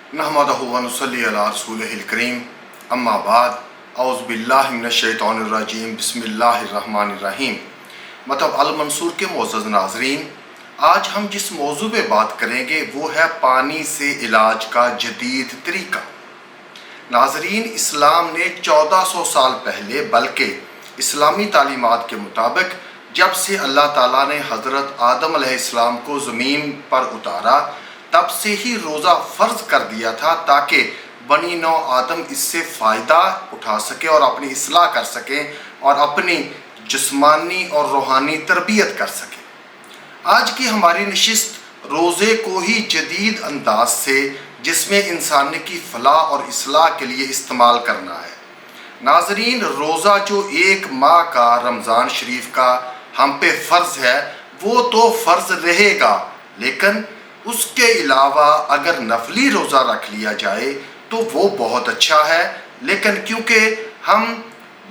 नहमदहु व नुसल्ली अला रसूलिहिल करीम अम्मा बाद औज़ु बिल्लाहि मिनश शैतानिर रजीम बिस्मिल्लाहिर रहमानिर रहीम। मतलब अल मंसूर के मोअज़्ज़ज़ नाज़रीन, आज हम जिस मौजू पे बात करेंगे वो है पानी से इलाज का जदीद तरीका। नाज़रीन, इस्लाम ने 1400 साल पहले, बल्कि इस्लामी तालीमात के मुताबिक जब से अल्लाह ताला ने हज़रत आदम अलैहिस्सलाम को ज़मीन पर उतारा तब से ही रोज़ा फ़र्ज़ कर दिया था, ताकि बनी नौ आदम इससे फ़ायदा उठा सके और अपनी इस्लाह कर सकें और अपनी जिस्मानी और रूहानी तरबियत कर सकें। आज की हमारी नशिस्त रोज़े को ही जदीद अंदाज से, जिसमें इंसान की फ़लाह और इस्लाह के लिए इस्तेमाल करना है। नाज़रीन, रोज़ा जो एक माह का रमज़ान शरीफ का हम पे फ़र्ज़ है वो तो फ़र्ज़ रहेगा, लेकिन उसके अलावा अगर नफली रोज़ा रख लिया जाए तो वो बहुत अच्छा है। लेकिन क्योंकि हम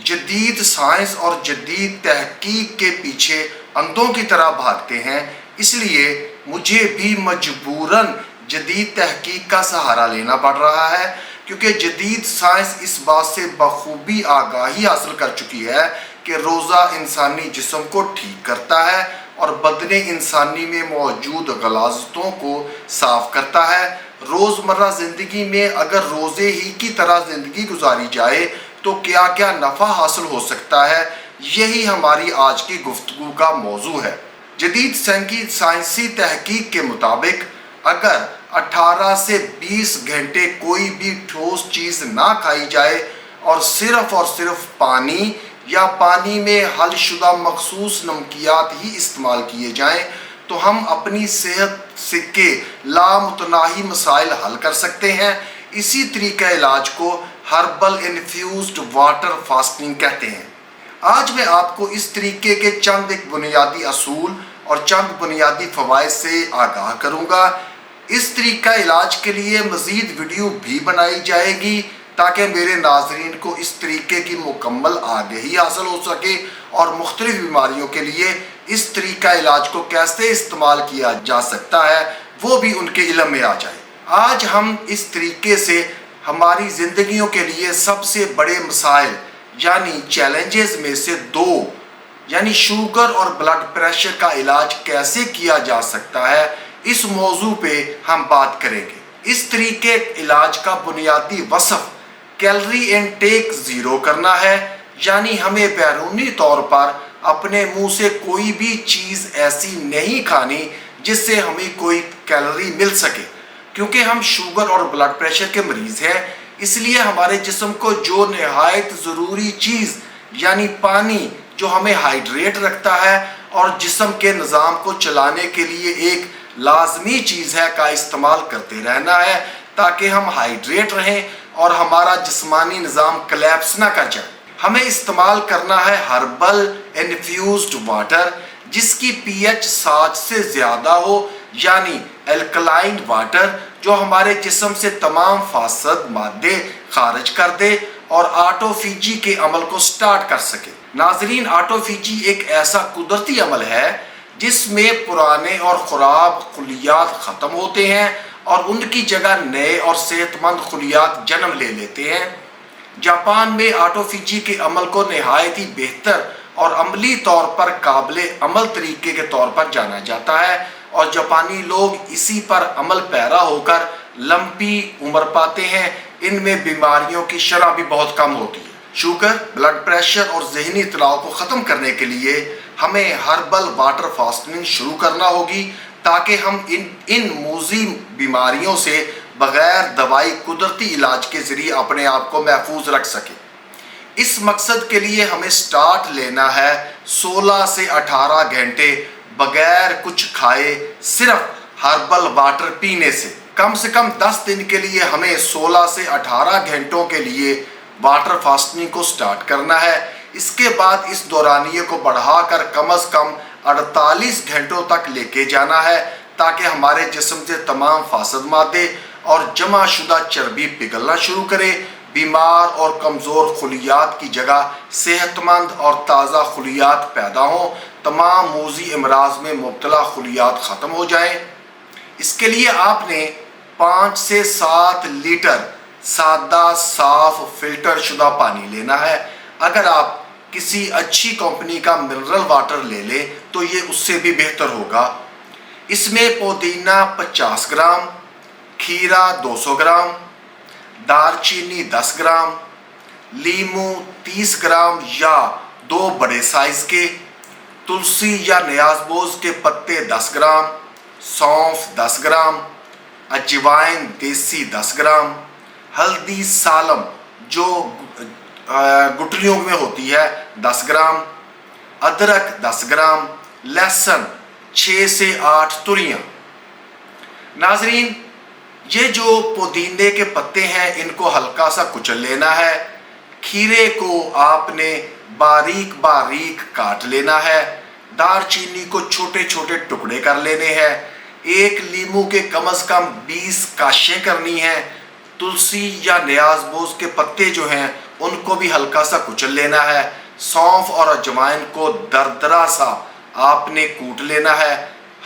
जदीद साइंस और जदीद तहकीक के पीछे अंधों की तरह भागते हैं, इसलिए मुझे भी मजबूरन जदीद तहकीक का सहारा लेना पड़ रहा है, क्योंकि जदीद साइंस इस बात से बखूबी आगाही हासिल कर चुकी है कि रोज़ा इंसानी जिस्म को ठीक करता है और बदने इंसानी में मौजूद गलाज़तों को साफ़ करता है। रोज़मर्रा ज़िंदगी में अगर रोज़े ही की तरह ज़िंदगी गुजारी जाए तो क्या क्या नफ़ा हासिल हो सकता है, यही हमारी आज की गुफ्तगू का मौजू है। जदीद साइंसी तहकीक के मुताबिक अगर 18 से 20 घंटे कोई भी ठोस चीज़ ना खाई जाए और सिर्फ पानी या पानी में हल शुदा मखसूस नमकियात ही इस्तेमाल किए जाएं तो हम अपनी सेहत से के लामुतनाही मसाइल हल कर सकते हैं। इसी तरीका इलाज को हर्बल इन्फ्यूज्ड वाटर फास्टिंग कहते हैं। आज मैं आपको इस तरीके के चंद एक बुनियादी असूल और चंद बुनियादी फ़वाइद से आगाह करूँगा। इस तरीका इलाज के लिए मज़ीद वीडियो भी बनाई जाएगी ताकि मेरे नाज़रीन को इस तरीके की मुकम्मल आगाही हासिल हो सके और मुख्तलिफ बीमारियों के लिए इस तरीका इलाज को कैसे इस्तेमाल किया जा सकता है वो भी उनके इल्म में आ जाए। आज हम इस तरीके से हमारी ज़िंदगियों के लिए सबसे बड़े मसाइल यानी चैलेंजेस में से दो, यानी शुगर और ब्लड प्रेशर का इलाज कैसे किया जा सकता है, इस मौजू पे हम बात करेंगे। इस तरीके इलाज का बुनियादी वसफ़ कैलोरी इनटेक ज़ीरो करना है, यानी हमें बैरूनी तौर पर अपने मुंह से कोई भी चीज़ ऐसी नहीं खानी जिससे हमें कोई कैलोरी मिल सके। क्योंकि हम शुगर और ब्लड प्रेशर के मरीज़ हैं, इसलिए हमारे जिस्म को जो नहायत ज़रूरी चीज़ यानी पानी, जो हमें हाइड्रेट रखता है और जिस्म के निज़ाम को चलाने के लिए एक लाजमी चीज़ है, का इस्तेमाल करते रहना है ताकि हम हाइड्रेट रहें और हमारा जिस्मानी निज़ाम कोलैप्स ना कर जाए। हमें इस्तेमाल करना है हर्बल इन्फ्यूज्ड वाटर, जिसकी पीएच 7 से ज़्यादा हो, यानी एल्कलाइन वाटर, जो हमारे जिस्म से तमाम फासद मादे खारिज कर दे और ऑटोफेजी के अमल को स्टार्ट कर सके। नाजरीन, ऑटोफेजी एक ऐसा कुदरती अमल है जिसमें पुराने और ख़राब खुलियात ख़त्म होते हैं और उनकी जगह नए और सेहतमंद खुलियात जन्म ले लेते हैं। जापान में ऑटोफेजी के अमल को नहायत ही बेहतर और अमली तौर पर काबिल अमल तरीके के तौर पर जाना जाता है और जापानी लोग इसी पर अमल पैरा होकर लंबी उम्र पाते हैं। इनमें बीमारियों की शरह भी बहुत कम होती है। शुगर, ब्लड प्रेशर और जहनी तनाव को ख़त्म करने के लिए हमें हर्बल वाटर फास्टिंग शुरू करना होगी, ताकि हम इन मूजी बीमारियों से बग़ैर दवाई कुदरती इलाज के ज़रिए अपने आप को महफूज रख सकें। इस मकसद के लिए हमें स्टार्ट लेना है 16 से 18 घंटे बग़ैर कुछ खाए सिर्फ हर्बल वाटर पीने से। कम 10 दिन के लिए हमें 16 से 18 घंटों के लिए वाटर फास्टिंग को स्टार्ट करना है। इसके बाद इस दौरानिए को बढ़ाकर कम से कम 48 घंटों तक लेके जाना है, ताकि हमारे जिस्म से तमाम फासद मादे और जमा शुदा चर्बी पिघलना शुरू करे। बीमार और कमज़ोर खुलियात की जगह सेहतमंद और ताज़ा खुलियात पैदा हों, तमाम मूजी अमराज में मुब्तला खुलियात ख़त्म हो जाएं। इसके लिए आपने 5 से 7 लीटर सादा साफ फिल्टर शुदा पानी लेना है। अगर आप किसी अच्छी कंपनी का मिनरल वाटर ले लें तो ये उससे भी बेहतर होगा। इसमें पुदीना 50 ग्राम, खीरा 200 ग्राम, दालचीनी 10 ग्राम, लीमू 30 ग्राम या 2 बड़े साइज के, तुलसी या न्याज़बोज के पत्ते 10 ग्राम, सौंफ 10 ग्राम, अजवाइन देसी 10 ग्राम, हल्दी सालम जो गुठलियों में होती है 10 ग्राम, अदरक 10 ग्राम, लहसुन 6 से 8 तुरियां। नाजरीन, ये जो पुदीने के पत्ते हैं इनको हल्का सा कुचल लेना है। खीरे को आपने बारीक बारीक काट लेना है। दालचीनी को छोटे छोटे टुकड़े कर लेने हैं। एक लीमू के कम से कम 20 काशें करनी है। तुलसी या न्याज़बोज के पत्ते जो हैं उनको भी हल्का सा कुचल लेना है। सौंफ और अजवाइन को दरदरा सा आपने कूट लेना है।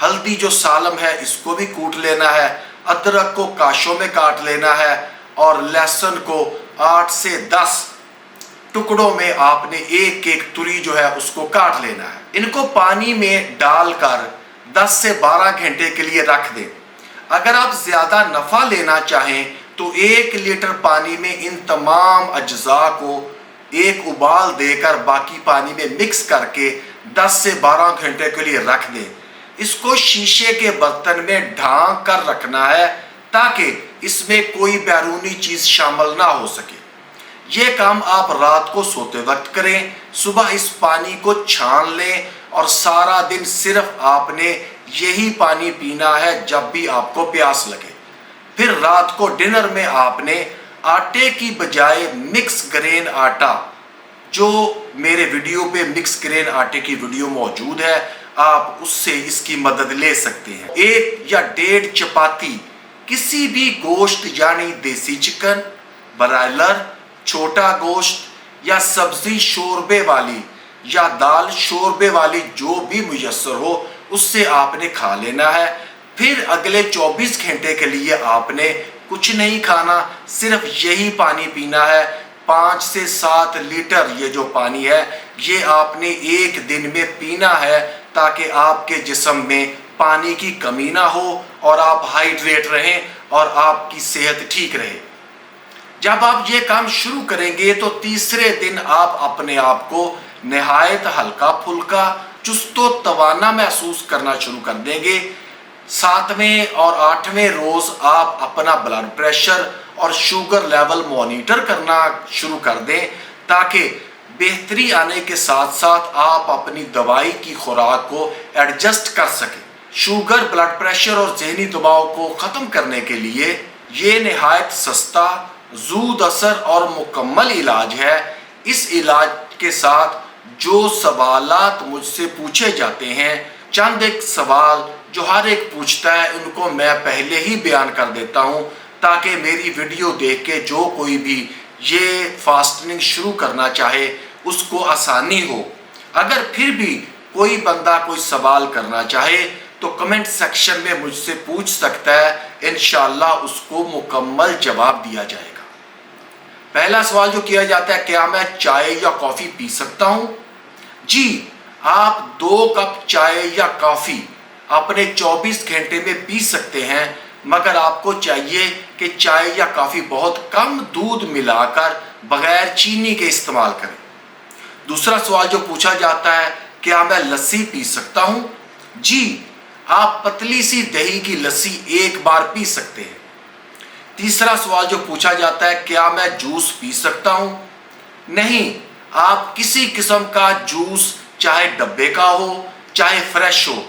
हल्दी जो सालम है इसको भी कूट लेना है। अदरक को काशों में काट लेना है और लहसुन को 8 से 10 टुकड़ों में आपने एक एक तुरी जो है उसको काट लेना है। इनको पानी में डालकर 10 से 12 घंटे के लिए रख दें। अगर आप ज़्यादा नफ़ा लेना चाहें तो 1 लीटर पानी में इन तमाम अज्जा को एक उबाल देकर बाकी पानी में मिक्स करके 10 से 12 घंटे के लिए रख दें। इसको शीशे के बर्तन में ढांक कर रखना है ताकि इसमें कोई बैरूनी चीज़ शामिल ना हो सके। ये काम आप रात को सोते वक्त करें। सुबह इस पानी को छान लें और सारा दिन सिर्फ आपने यही पानी पीना है जब भी आपको प्यास लगे। फिर रात को डिनर में आपने आटे की बजाय मिक्स ग्रेन आटा, जो मेरे वीडियो पे मिक्स ग्रेन आटे की वीडियो मौजूद है, आप उससे इसकी मदद ले सकते हैं। 1 या 1.5 चपाती किसी भी गोश्त यानी देसी चिकन, ब्रायलर, छोटा गोश्त या सब्जी शोरबे वाली या दाल शोरबे वाली जो भी मुयस्सर हो उससे आपने खा लेना है। फिर अगले 24 घंटे के लिए आपने कुछ नहीं खाना, सिर्फ यही पानी पीना है। 5 से 7 लीटर ये जो पानी है ये आपने एक दिन में पीना है ताकि आपके जिस्म में पानी की कमी ना हो और आप हाइड्रेट रहें और आपकी सेहत ठीक रहे। जब आप ये काम शुरू करेंगे तो तीसरे दिन आप अपने आप को नहायत हल्का फुल्का चुस्तो तवाना महसूस करना शुरू कर देंगे। 7वें और 8वें रोज आप अपना ब्लड प्रेशर और शुगर लेवल मॉनिटर करना शुरू कर दें ताकि बेहतरी आने के साथ साथ आप अपनी दवाई की खुराक को एडजस्ट कर सकें। शुगर, ब्लड प्रेशर और ज़हनी दबाव को ख़त्म करने के लिए ये नहायत सस्ता, ज़ूद असर और मुकम्मल इलाज है। इस इलाज के साथ जो सवालात मुझसे पूछे जाते हैं, चंद एक सवाल जो हर एक पूछता है उनको मैं पहले ही बयान कर देता हूं ताकि मेरी वीडियो देख के जो कोई भी ये फास्टिंग शुरू करना चाहे उसको आसानी हो। अगर फिर भी कोई बंदा कोई सवाल करना चाहे तो कमेंट सेक्शन में मुझसे पूछ सकता है, इंशाअल्लाह उसको मुकम्मल जवाब दिया जाएगा। पहला सवाल जो किया जाता है, क्या मैं चाय या कॉफ़ी पी सकता हूं? जी, आप 2 कप चाय या कॉफ़ी अपने 24 घंटे में पी सकते हैं, मगर आपको चाहिए कि चाय या कॉफ़ी बहुत कम दूध मिलाकर बगैर चीनी के इस्तेमाल करें। दूसरा सवाल जो पूछा जाता है, क्या मैं लस्सी पी सकता हूं? जी, आप पतली सी दही की लस्सी एक बार पी सकते हैं। तीसरा सवाल जो पूछा जाता है, क्या मैं जूस पी सकता हूं? नहीं, आप किसी किस्म का जूस चाहे डब्बे का हो चाहे फ्रेश हो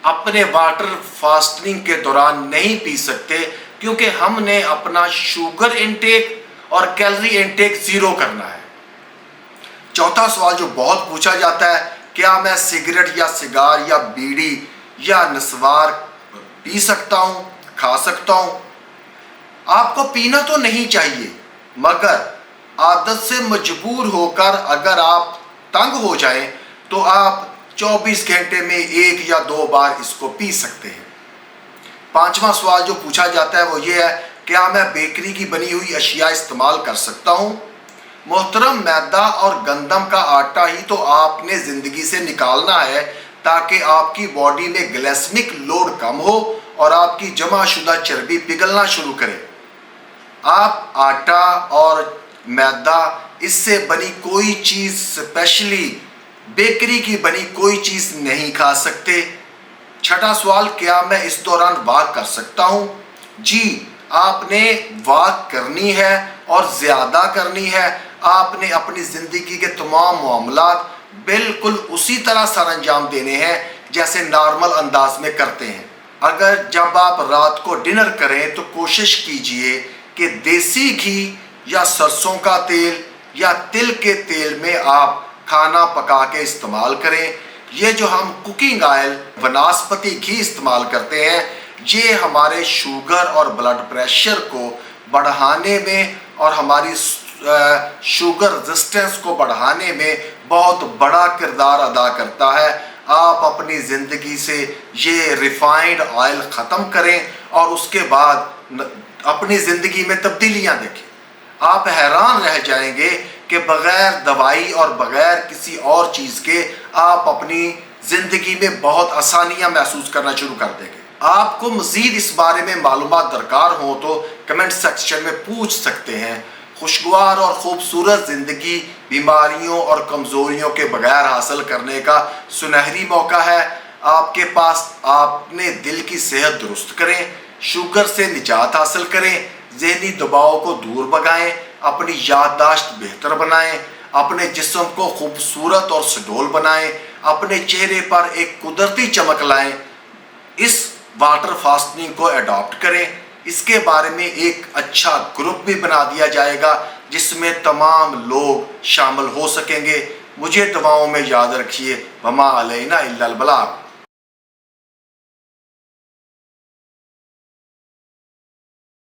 अपने वाटर फास्टिंग के दौरान नहीं पी सकते, क्योंकि हमने अपना शुगर इनटेक और कैलोरी इनटेक ज़ीरो करना है। चौथा सवाल जो बहुत पूछा जाता है, क्या मैं सिगरेट या सिगार या बीड़ी या नस्वार पी सकता हूं, खा सकता हूं? आपको पीना तो नहीं चाहिए, मगर आदत से मजबूर होकर अगर आप तंग हो जाएं तो आप 24 घंटे में 1 या 2 बार इसको पी सकते हैं। 5واں سوال جو پوچھا جاتا ہے وہ یہ ہے، کیا میں بیکری کی بنی ہوئی اشیاء استعمال کر سکتا ہوں؟ محترم، میدا اور گندم کا آٹا ہی تو آپ نے زندگی سے نکالنا ہے تاکہ آپ کی باڈی میں گلیسمک لوڈ کم ہو اور آپ کی جمع شدہ چربی پگھلنا شروع کرے۔ آپ آٹا اور میدا، اس سے بنی کوئی چیز، اسپیشلی بیکری کی بنی کوئی چیز نہیں کھا سکتے۔ چھٹا سوال، کیا میں اس دوران واک کر سکتا ہوں؟ جی، آپ نے واک کرنی ہے اور زیادہ کرنی ہے۔ آپ نے اپنی زندگی کے تمام معاملات بالکل اسی طرح سر انجام دینے ہیں جیسے نارمل انداز میں کرتے ہیں۔ اگر جب آپ رات کو ڈنر کریں تو کوشش کیجئے کہ دیسی گھی یا سرسوں کا تیل یا تل کے تیل میں آپ کھانا پکا کے استعمال کریں۔ یہ جو ہم کوکنگ آئل وناسپتی گھی استعمال کرتے ہیں، یہ ہمارے شوگر اور بلڈ پریشر کو بڑھانے میں اور ہماری شوگر ریزسٹنس کو بڑھانے میں بہت بڑا کردار ادا کرتا ہے۔ آپ اپنی زندگی سے یہ ریفائنڈ آئل ختم کریں اور اس کے بعد اپنی زندگی میں تبدیلیاں دیکھیں۔ آپ حیران رہ جائیں گے کہ بغیر دوائی اور بغیر کسی اور چیز کے آپ اپنی زندگی میں بہت آسانیاں محسوس کرنا شروع کر دیں گے۔ آپ کو مزید اس بارے میں معلومات درکار ہوں تو کمنٹ سیکشن میں پوچھ سکتے ہیں۔ خوشگوار اور خوبصورت زندگی بیماریوں اور کمزوریوں کے بغیر حاصل کرنے کا سنہری موقع ہے۔ آپ کے پاس اپنے دل کی صحت درست کریں، شوگر سے نجات حاصل کریں، ذہنی دباؤ کو دور بھگائیں، اپنی یادداشت بہتر بنائیں، اپنے جسم کو خوبصورت اور سڈول بنائیں، اپنے چہرے پر ایک قدرتی چمک لائیں۔ اس واٹر فاسٹنگ کو اڈاپٹ کریں۔ اس کے بارے میں ایک اچھا گروپ بھی بنا دیا جائے گا جس میں تمام لوگ شامل ہو سکیں گے۔ مجھے دعاؤں میں یاد رکھیے۔ وما علینا الا البلاغ۔